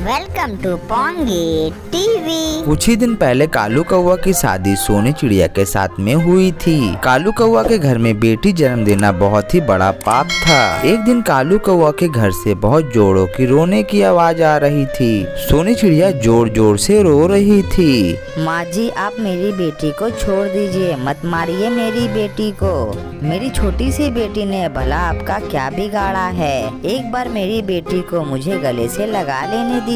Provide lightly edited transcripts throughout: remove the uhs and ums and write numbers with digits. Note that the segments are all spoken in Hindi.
Welcome to pungi TV. कुछ ही दिन पहले कालू कौवा की शादी सोनी चिड़िया के साथ में हुई थी। कालू कौवा के घर में बेटी जन्म देना बहुत ही बड़ा पाप था। एक दिन कालू कौवा के घर से बहुत जोरों की रोने की आवाज आ रही थी। सोनी चिड़िया जोर जोर से रो रही थी। माँ जी, आप मेरी बेटी को छोड़ दीजिए, मत मारिए मेरी बेटी को। मेरी छोटी सी बेटी ने भला आपका क्या बिगाड़ा है। एक बार मेरी बेटी को मुझे गले से लगा लेने दीजिए।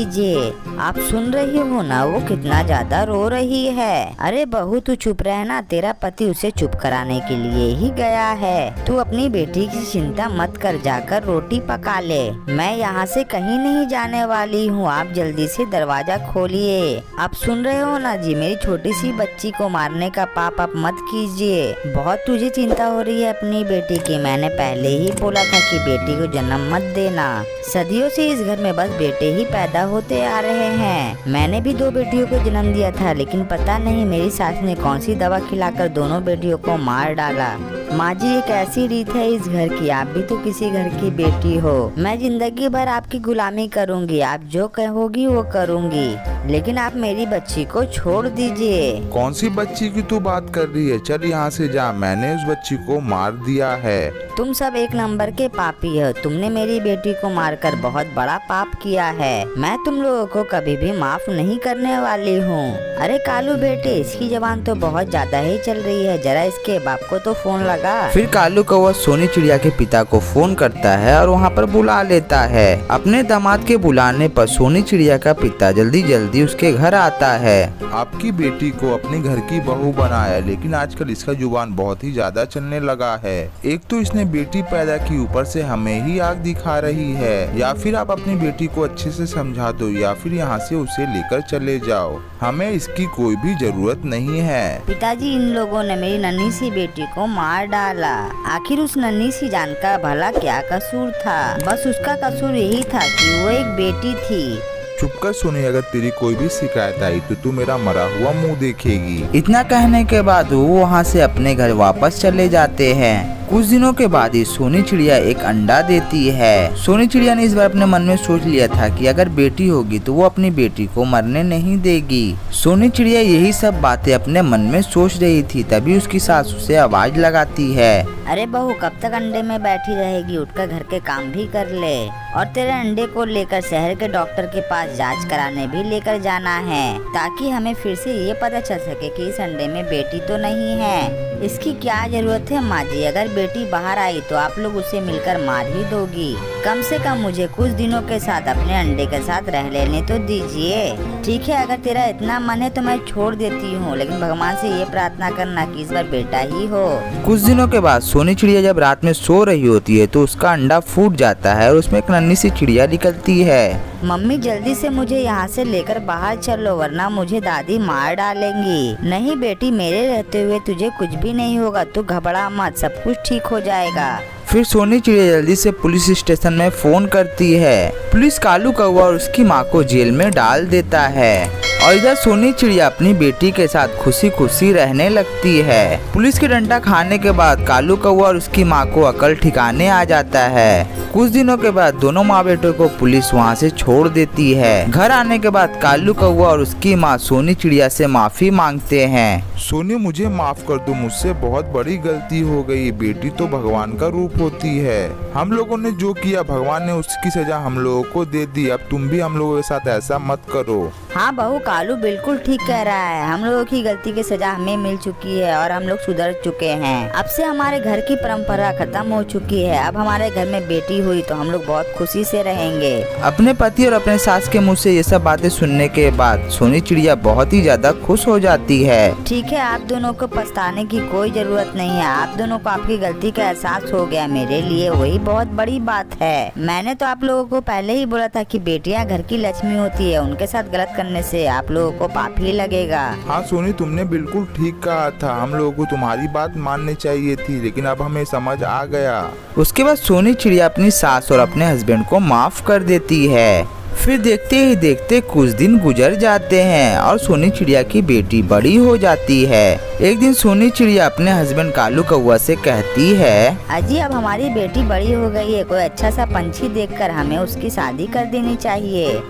आप सुन रही हो ना वो कितना ज्यादा रो रही है। अरे बहू, तू चुप रहना, तेरा पति उसे चुप कराने के लिए ही गया है। तू अपनी बेटी की चिंता मत कर, जाकर रोटी पका ले। मैं यहाँ से कहीं नहीं जाने वाली हूँ, आप जल्दी से दरवाजा खोलिए। आप सुन रहे हो ना जी, मेरी छोटी सी बच्ची को मारने का पाप आप मत कीजिए। बहुत तुझे चिंता हो रही है अपनी बेटी की। मैंने पहले ही बोला था कि बेटी को जन्म मत देना। सदियों से इस घर में बस बेटे ही पैदा होते आ रहे हैं। मैंने भी 2 बेटियों को जन्म दिया था, लेकिन पता नहीं मेरी सास ने कौन सी दवा खिलाकर दोनों बेटियों को मार डाला। माँ जी, एक ऐसी रीत है इस घर की, आप भी तो किसी घर की बेटी हो। मैं जिंदगी भर आपकी गुलामी करूँगी, आप जो कहोगी वो करूँगी, लेकिन आप मेरी बच्ची को छोड़ दीजिए। कौन सी बच्ची की तू बात कर रही है? चल यहाँ से जा, मैंने उस बच्ची को मार दिया है। तुम सब एक नंबर के पापी हो। तुमने मेरी बेटी को मारकर बहुत बड़ा पाप किया है। मैं तुम लोगों को कभी भी माफ नहीं करने वाली हूँ। अरे कालू बेटे, इसकी जबान तो बहुत ज्यादा ही चल रही है, जरा इसके बाप को तो फोन लगा। फिर कालू कौवा सोनी चिड़िया के पिता को फोन करता है और वहाँ पर बुला लेता है। अपने दामाद के बुलाने पर सोनी चिड़िया का पिता जल्दी जल्दी उसके घर आता है। आपकी बेटी को अपने घर की बहू बनाया, लेकिन आजकल इसका जुबान बहुत ही ज्यादा चलने लगा है। एक तो इसने बेटी पैदा की, ऊपर से हमें ही आग दिखा रही है। या फिर आप अपनी बेटी को अच्छे से समझा दो, या फिर यहाँ से उसे लेकर चले जाओ। हमें इसकी कोई भी जरूरत नहीं है। पिताजी, इन लोगों ने मेरी नन्ही सी बेटी को मार डाला। आखिर उस नन्ही सी जान का भला क्या कसूर था? बस उसका कसूर यही था कि वो एक बेटी थी। चुप कर सोनी, अगर तेरी कोई भी शिकायत आई तो तू मेरा मरा हुआ मुंह देखेगी। इतना कहने के बाद वो वहाँ से अपने घर वापस चले जाते हैं। कुछ दिनों के बाद ही सोनी चिड़िया एक अंडा देती है। सोनी चिड़िया ने इस बार अपने मन में सोच लिया था कि अगर बेटी होगी तो वो अपनी बेटी को मरने नहीं देगी। सोनी चिड़िया यही सब बातें अपने मन में सोच रही थी, तभी उसकी सास उसे आवाज लगाती है। अरे बहू, कब तक अंडे में बैठी रहेगी? उठकर घर के काम भी कर ले। और तेरे अंडे को लेकर शहर के डॉक्टर के पास जांच कराने भी लेकर जाना है, ताकि हमें फिर से ये पता चल सके कि इस अंडे में बेटी तो नहीं है। इसकी क्या जरूरत है माँ जी? अगर बेटी बाहर आई तो आप लोग उसे मिलकर मार ही दोगी। कम से कम मुझे कुछ दिनों के साथ अपने अंडे के साथ रह लेने तो दीजिए। ठीक है, अगर तेरा इतना मन है तो मैं छोड़ देती हूँ, लेकिन भगवान से ये प्रार्थना करना कि इस बार बेटा ही हो। कुछ दिनों के बाद सोनी चिड़िया जब रात में सो रही होती है तो उसका अंडा फूट जाता है और उसमें एक नन्ही सी चिड़िया निकलती है। मम्मी, जल्दी से मुझे यहाँ से लेकर बाहर चलो, वरना मुझे दादी मार डालेंगी। नहीं बेटी, मेरे रहते हुए तुझे कुछ भी नहीं होगा, तू घबरा मत, सब कुछ ठीक हो जाएगा। फिर सोनी चिड़िया जल्दी से पुलिस स्टेशन में फोन करती है। पुलिस कालू कौवा और उसकी माँ को जेल में डाल देता है और इधर सोनी चिड़िया अपनी बेटी के साथ खुशी खुशी रहने लगती है। पुलिस के डंडा खाने के बाद कालू कौवा और उसकी माँ को अकल ठिकाने आ जाता है। कुछ दिनों के बाद दोनों माँ बेटों को पुलिस वहाँ से छोड़ देती है। घर आने के बाद कालू कौवा और उसकी माँ सोनी चिड़िया से माफी मांगते हैं। सोनी, मुझे माफ कर दो, मुझसे बहुत बड़ी गलती हो गई। बेटी तो भगवान का रूप होती है। हम लोगों ने जो किया भगवान ने उसकी सजा हम लोगों को दे दी। अब तुम भी हम लोगों के साथ ऐसा मत करो। हाँ बहू, कालू बिल्कुल ठीक कह रहा है। हम लोगों की गलती की सजा हमें मिल चुकी है और हम लोग सुधर चुके हैं। अब से हमारे घर की परंपरा खत्म हो चुकी है। अब हमारे घर में बेटी हुई तो हम लोग बहुत खुशी से रहेंगे। अपने पति और अपने सास के मुँह से ये सब बातें सुनने के बाद सोनी चिड़िया बहुत ही ज्यादा खुश हो जाती है। ठीक है, आप दोनों को पछताने की कोई जरूरत नहीं है। आप दोनों को आपकी गलती का एहसास हो गया, मेरे लिए वही बहुत बड़ी बात है। मैंने तो आप लोगों को पहले ही बोला था कि बेटियां घर की लक्ष्मी होती है, उनके साथ गलत करने से आप लोगों को पाप ही लगेगा। हाँ सोनी, तुमने बिल्कुल ठीक कहा था। हम लोगों को तुम्हारी बात माननी चाहिए थी, लेकिन अब हमें समझ आ गया। उसके बाद सोनी चिड़िया अपनी सास और अपने हस्बैंड को माफ कर देती है। फिर देखते ही देखते कुछ दिन गुजर जाते हैं और सोनी चिड़िया की बेटी बड़ी हो जाती है। एक दिन सोनी चिड़िया अपने हस्बैंड कालू कौवा से कहती है, अजी अब हमारी बेटी बड़ी हो गई है, कोई अच्छा सा पंछी देखकर हमें उसकी शादी कर देनी चाहिए।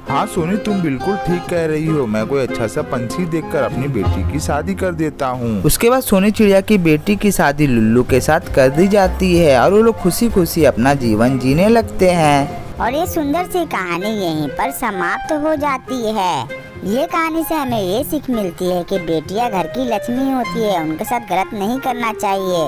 हाँ सोनी, तुम बिल्कुल ठीक कह रही हो। मैं कोई अच्छा सा पंछी देखकर अपनी बेटी की शादी कर देता हूँ। उसके बाद सोनी चिड़िया की बेटी की शादी लुल्लू के साथ कर दी जाती है और वो लोग खुशी खुशी अपना जीवन जीने लगते हैं। और ये सुंदर सी कहानी यहीं पर समाप्त हो जाती है। ये कहानी से हमें ये सीख मिलती है कि बेटियां घर की लक्ष्मी होती है, उनके साथ गलत नहीं करना चाहिए।